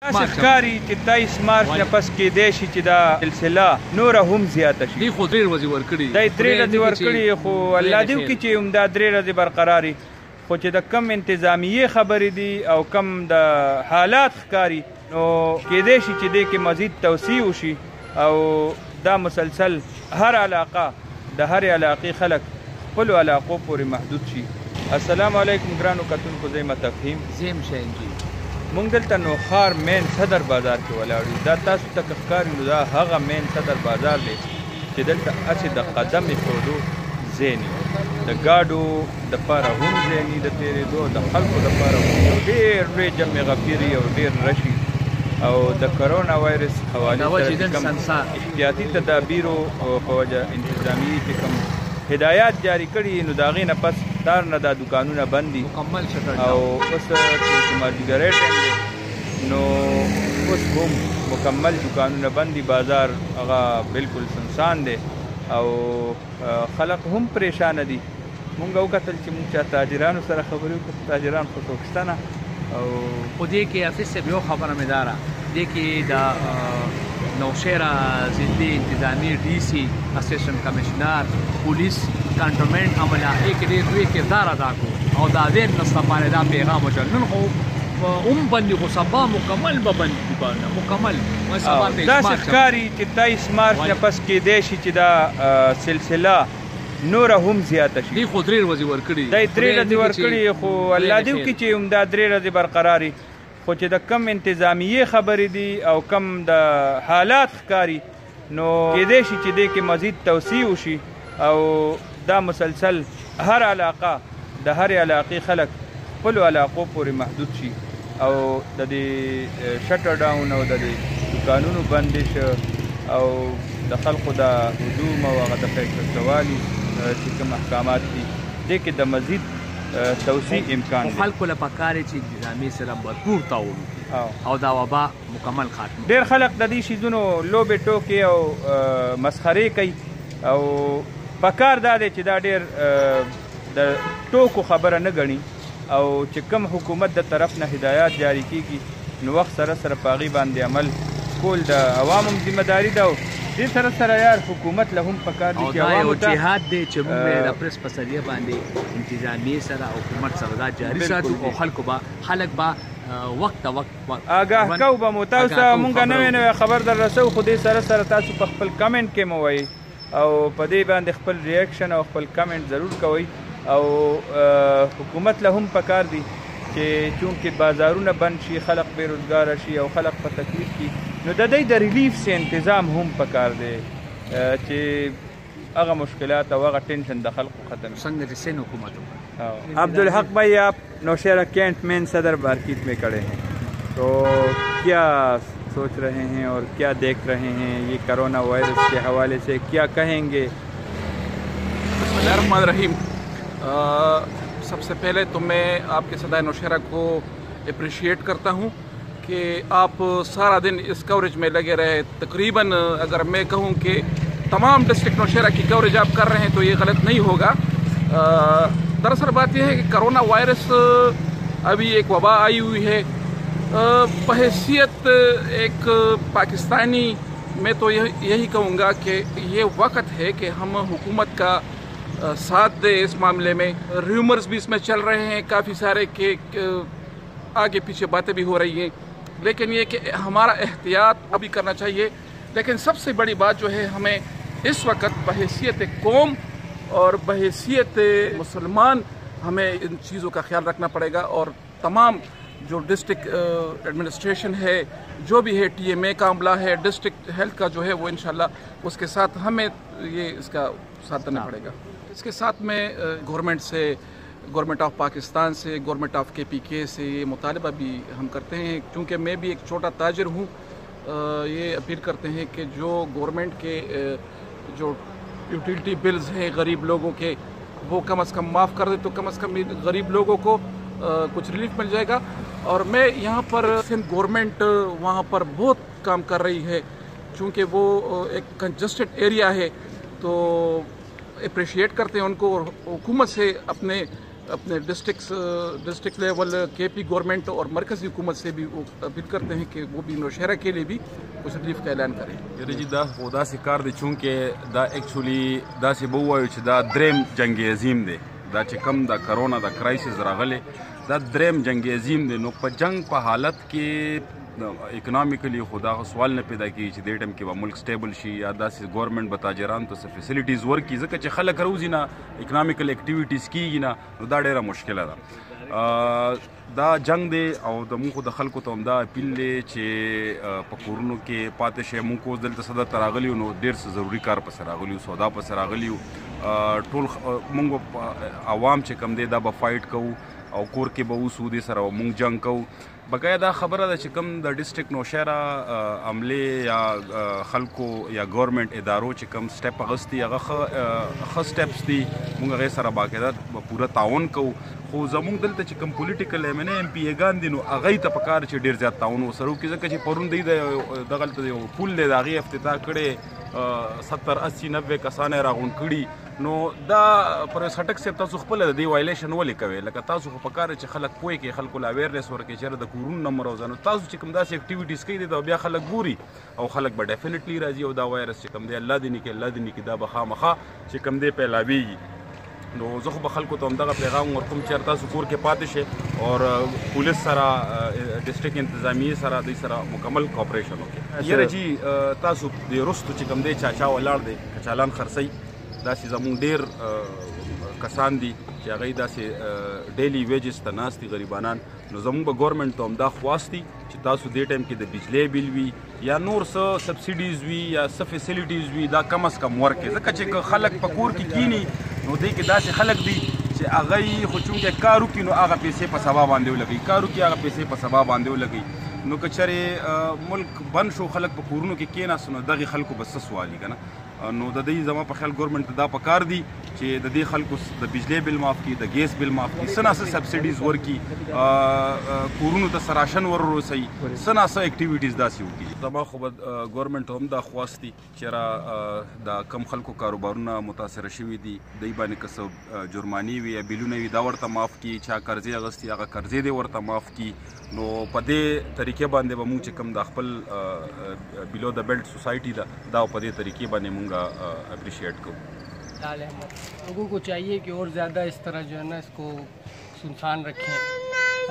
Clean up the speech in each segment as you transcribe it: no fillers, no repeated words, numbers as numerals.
ښکاري چې 23 مارچ نه پس کېدی شي چې دا سلسله نوره هم زیاته شي. دی خو 3 ورځې ورکړي دی 3 ورځې ورکړي خو الله دې وکړي چې همدا 3 ورځې برقراري. خو چې د کم انتظامیې خبرې دي او کم د حالات ښکاري نو کېدی شي چې دې کې مزید توسیع وشي او دا مسلسل هر علاقه د هرې علاقې خلک خپلو علاقو پورې محدود شي. السلام علیکم ګرانو کتونکو، زه یم تفهیم زیم شینجي. مونږ دلته نوښار مین صدر بازار کې ولاړ یو. دا تاسو ته که ښکاري نو دا هغه مین صدر بازار دی چې دلته هسې د قدم ایښودو ځای نه د ګاډو دپاره هم ځای نه د تېرېدو د خلکو دپاره هم یو ډېر لوی جمع غفیري او ډېر رشي او د کرونا وایرس حوالې سره کوم احتیاطي تدابیرو په وجه انتظامیې چې کوم هدایات جاری کړي نو د هغې نه پس تار نه دا دوکانونه بند دي مکمل شټر او اوس چې مازدیګری ټایم دی نو اوس هم مکمل دوکانونه بند دي. بازار هغه بلکل سنسان دی او خلق هم پریشانه دي. مونږ وکتل چې مونږ چا تاجرانو سره خبرې وکړو، تاجران خو څوک شته نه. او خو دې کې حافظ صاحب یو خبره مې داره دې کې د نوشهره ضلعي انتظامي ډي سي اسسټنټ کمشنر پولیس کانټونمنټ عمله کې ډېر لوی کردار ادا کړو او د اویرنس لپاره دا پیغام وچل. نن خو بندي خو سبا مکمل به بندي دوکانونه مکمل داسې ښکاري چې 23 مارچ نه پس کېدی شي چې دا سلسله نوره هم زیاته شي. دی خو 3 ورځې ورکړي دی 3 ورځې ورکړي خو الله دې وکړي چې همدا 3 ورځې برقراري. خو چې د کم انتظامیې خبرې دي او کم د حالات ښکاري نو کېدی شي چې دې کې مزید توسیع وشي او دا مسلسل هر علاقه د هرې علاقې خلک خپلو علاقو پورې محدود شي او د دې شټر ډاون او د دې دوکانونو بندش او د خلکو د هجوم او هغه د فیصلهوالي چې کوم احکامات دي دې کې د مزید توسیع امکان دی. خلکو له پکار چې انتظامي سره بھرپور تعاون او دا وبا مکمل خاتمه. ډېر خلک د دې شیزونو لوبې ټوکې او مسخرې کوي او پکار دا دی چې دا ډېر د ټوکو خبره نه ګڼي او چې کوم حکومت د طرف نه هدایات جاری کیږي نو وخت سره سره په هغې باندې عمل کول د عوامو ذمه داري ده. او دې سره سره یار حکومت له هم پکار دي چې عوامو ته جهاد دی چې موږ د پرس په ذریعه باندې انتظامیې سره حکومت سره دا جاري ساتو او خلک به وخت آګاه کوو به مو تاسو ته مونږ نوې نوې خبر در رسو. خو دې سره سره تاسو په خپل کمنټ کې مو وایي او په دې باندې خپل ریاکشن او خپل کمنټ ضرور کوئ. او حکومت له هم پکار دي چې چونکې بازارونه بند شي، خلق بیروزګاره شي او خلق په تکلیف کې نو د دې د ریلیف سے انتظام هم پکار دی چې هغه مشکلات او هغه ٹینشن د خلقو ختم. څنګه چې سین حکومت عبدالحق بھائی آپ نوشہرہ کینٹ مین صدر مارکیٹ میں کھڑے ہیں تو کیا سوچ رہے ہیں اور کیا دیکھ رہے ہیں یہ کرونا وائرس کے حوالے سے کیا کہیں گے؟ بسم اللہ الرحمن الرحیم. سب سے پہلے تو میں آپ کے صدائے نوشہرہ کو اپریشیٹ کرتا ہوں کہ آپ سارا دن اس کوریج میں لگے رہے. تقریباً اگر میں کہوں کہ تمام ڈسٹرکٹ نوشہرہ کی کوریج آپ کر رہے ہیں تو یہ غلط نہیں ہوگا. دراصل بات یہ ہے کہ کرونا وائرس ابھی ایک وبا آئی ہوئی ہے. بحیثیت ایک پاکستانی میں تو یہی کہوں گا کہ یہ وقت ہے کہ ہم حکومت کا ساتھ دے اس معاملے میں. ریومرز بھی اس میں چل رہے ہیں کافی سارے کہ آگے پیچھے باتیں بھی ہو رہی ہیں لیکن یہ کہ ہمارا احتیاط ابھی کرنا چاہیے. لیکن سب سے بڑی بات جو ہے ہمیں اس وقت بحیثیت قوم اور بحیثیت مسلمان ہمیں ان چیزوں کا خیال رکھنا پڑے گا. اور تمام جو ڈسٹرکٹ ایڈمنسٹریشن ہے جو بھی ہے ٹی ایم اے کا عملہ ہے ڈسٹرکٹ ہیلتھ کا جو ہے وہ انشاءاللہ اس کے ساتھ ہمیں یہ اس کا ساتھ دینا پڑے گا. اس کے ساتھ میں گورنمنٹ آف پاکستان سے گورنمنٹ آف KPK سے یہ مطالبہ بھی ہم کرتے ہیں کیونکہ میں بھی ایک چھوٹا تاجر ہوں. یہ اپیل کرتے ہیں کہ جو گورنمنٹ کے جو یوٹیلیٹی بلز ہیں غریب لوگوں کے وہ کم از کم معاف کر دے تو کم از کم غریب لوگوں کو کچھ ریلیف مل جائے گا. اور میں یہاں پر سندھ گورنمنٹ وہاں پر بہت کام کر رہی ہے چونکہ وہ ایک کنجسٹڈ ایریا ہے تو اپریشیٹ کرتے ہیں ان کو اور حکومت سے اپنے अपने district level KP government और मरकज़ी हुकूमत से भी अपील करते हैं कि वो भी नौशहरा के लिए भी कुछ रिलीफ का ऐलान करें। یره جی دا خو داسې کار دی چونکې دا ایکچولی داسې به ووایو چې دا دریم جنگ عظیم دی، دا چې کم د کرونا د کرایسس راغلی دا دریم جنگ عظیم دی. نو په جنگ په حالت کې اکنامیکلی خو دا سوال نه پیدا کېږي چې دې ټایم کې به ملک سټیبل شي یا داسې ګورنمنټ به تاجرانو ته څه فیسیلیټیز ورکړي، ځکه چې خلک روزي نه اکنامیکل اکټیویټیز کېږي نه، نو دا ډېره مشکله ده. دا جنگ دی او د موږ د خلکو ته همدا اپیل دی چې په کورونو کې پاتې شئ. موږ اوس دلته صدر ته راغلي یو، نو ډېر څه ضروري کار پسې راغلي یو، سودا پسې راغلي یو. ټول موږ عوام چې کم دی دا به فایټ کوو او کور کې به اوسو دې سره موږ جنگ کوو. بقایا دا خبره ده چې کوم د ډسټرکټ نوشهره عملې یا خلکو یا ګورنمنټ ادارو چې کوم سټیپ اخیستی هغه ښه سټیپس دي، موږ هغې سره باقاعده پوره تعاون کوو. خو زموږ دلته چې کوم پولیټیکل MPA ګان دي نو هغوی ته پکار چې ډېر زیات تعاون ورسره وکړي، ځکه چې پرون دوی دغلته یو پول دی د هغې افتتاح کړی 70-80-90 کسان یې راغونډ کړي. نو دا پرویز خټک صاحب تاسو خپله د دې وایلیشن ولې کوئ؟ لکه تاسو خو پکار چې خلک پوه کړي، خلکو له اویرنس ورکړي چې د کورونو نه مه روځه. نو تاسو چې کوم داسې اکټیویټیز کوي دا بیا خلک ګوري او خلک به ډیفینیټلی راځي او دا وایرس چې کوم دی الله دې نه کړي، الله دې نه کړي دا به خامخا چې کوم دی پیلاویږي. نو زه خو به خلکو ته همدغه پیغام ورکوم چې تاسو کور کې پاتې شئ او پولیس سره ډسټرکټ انتظامیې سره دوی سره مکمل کوپریشن وکړي. یاره جی تاسو د رستو چې کوم دی چاچا ولاړ دی کچالان خرڅوي، داسې زموږ ډېر کسان دي چې هغوی داسې ډیلی ویجز ته ناست دي غریبانان. نو زموږ به ګورنمنټ ته همدا خواست دي چې تاسو دې ټایم کې د بجلی بیل وي یا نور څه سبسیډیز وي یا څه فیسیلیټیز وي دا کم از کم ورکړي، ځکه چې که خلک په کور کې کینی نو دوی کې داسې خلک دي چې هغوی خو چونکې کار وکړي نو هغه پیسې په سبا باندې ولګوي، کار وکړي هغه پیسې په سبا باندې ولګوي. نو که چېرې ملک بند شو خلک په کورونو کې کېناست نو دغې خلکو به څه سوالي که نه. نو د دې زما په خیال ګورنمنټ ته دا پکار دي چې د دې خلکو د بجلی بل معاف کړي، د ګیس بل معاف کړي، څه نه څه سبسیډیز ورکړي، کورونو ته سراشن ور ورسوي، څه نه څه اکټیویټیز داسې وکړي. زما خو به ګورنمنټ ته هم دا خواست دي چې دا کم خلکو کاروبارونه متاثره شوي دي دوی باندې که څه جرمانې وي یا بیلونه وي دا ورته معاف کړي، چا قرضې اخیستي هغه قرضې دې ورته معاف کړي. نو په دې طریقې باندې به موږ چې کوم د خپل بلو د بیلټ سوسایټي ده دا په دې طریقې باندې موږ اپریشیٹ کرو. लोगों को चाहिए कि और ज़्यादा इस तरह जो है ना इसको सुनसान रखें,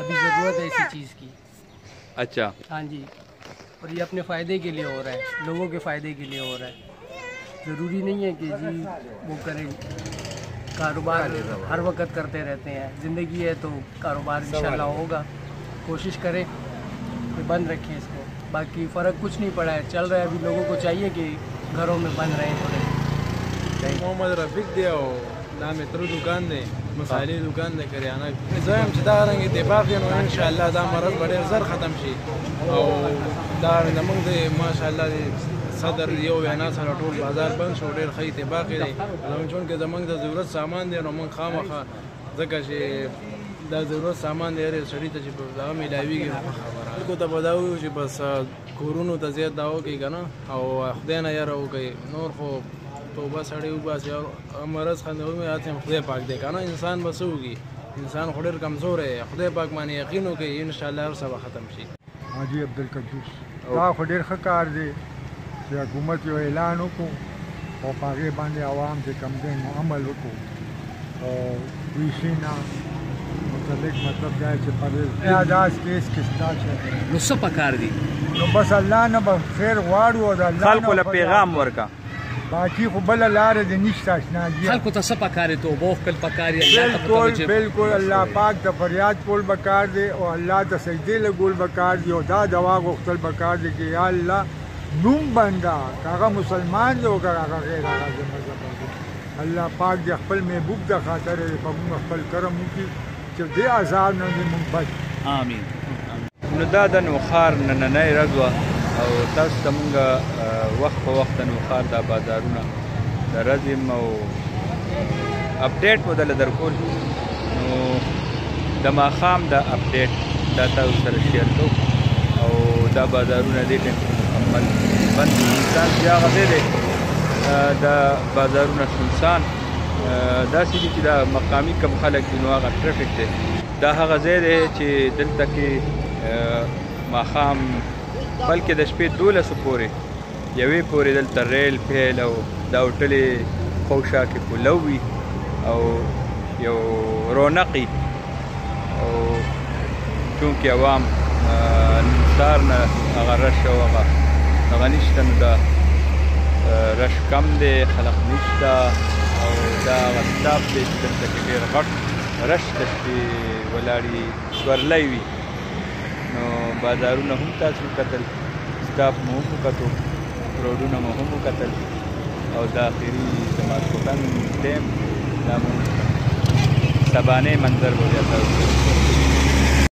अभी ज़रूरत है इसी चीज़ की. अच्छा, हाँ जी, और ये अपने फ़ायदे के लिए हो रहा है, लोगों के फ़ायदे के लिए हो रहा है. ज़रूरी नहीं है कि जी वो करें, कारोबार हर वक्त करते रहते हैं, ज़िंदगी है तो कारोबार इंशाल्लाह होगा. कोशिश करें कि बंद रखें इसको, बाकी फ़र्क कुछ नहीं पड़ा है, चल रहा है. अभी लोगों को चाहिए कि घरों में बंद रहें थोड़े. محمد رفیق دی او دا مترو دکان دی، مصالحې دکان دی، کریانه. زه یم چې دا رنګ اتفاق دی نو انشاءالله دا مرض به ډېر زر ختم شي او دا زموږ د ماشاءالله د صدر یو وینا سره ټول بازار بند شو، ډېر ښه اتفاق دی. چونکې زموږ د ضرورت سامان دی نو موږ خامخا ځکه چې دا ضرورت سامان دی هر سړي ته چې دا میلاویږي خلکو ته به دا ووایو چې بس کورونو ته زیات دا وکړي که نه او خدای نه یاره وکړي. نور خو توبه سړی وباسي او مرض خندوي هڅه خدای پاک دی که نه. انسان به څه وکړي، انسان خو ډېر کمزور دی، خدای پاک باندې یقین وکړي انشاءالله هر څه به ختم شي. حاجي عبدالقدوس دا خو ډېر ښه کار دی چې حکومت یو اعلان وکړو او په هغې باندې عوام چې کوم دی نو عمل وکړو او دوی شي نه متعلق مطلب دا چې پرهیز داس کیس کستا شي نو څه پکار دي؟ نو بس الله نه به خیر غواړو او د الله خلکو له پیغام ورکا باقي خو بله لاره د نشته اشنا جي خلکو ته څه پکار دی؟ توبه وکړل پکار دی، الله ته بالکل بالکل الله پاک ته فریاد کول پکار دی او الله ته سجدې لګول پکار دی او دا دعا غوښتل پکار دی چې یا الله نوم بنده هغه مسلمان دی او هغه غیر هغه مذهب دی. الله پاک د خپل محبوب د خاطر په موږ خپل کرم وکړي چې دې عذاب نه دې موږ بچ. آمین. نو دا د نوښار نننۍ ورځ وه او تاسو ته مونږ وخت په وخت د نوښار دا بازارونه د ورځې او اپډیټ مو دله درکول. نو د ماښام دا اپډیټ دا تاسو سره شیر کوو او دا بازارونه دې ټایم کې مکمل بند دي. مثال بیا هغه دی د بازارونه سنسان داسې دي چې دا مقامي کم خلک دي نو هغه ټرافیک دی دا هغه ځای دی چې دلته کې ماښام بلکې د شپې 12 پورې یوې پورې دلته ریل پیل او دا هوټلې خوشا کې پلو وي او یو رونقي او چونکې عوام سهار نه هغه رش او هغه نشته نو دا رش کم دی خلق نشته او دا هغه سټاف دی چې دلته کې ډېر غټ رش د شپې ولاړې سورلی وي نو بازارونه هم تاسو وکتل سټاف مو هم وکتو روډونه مو هم وکتل او د آخري د ماسخوتن ټایم دا مو سبانې منظر به بیا تاسو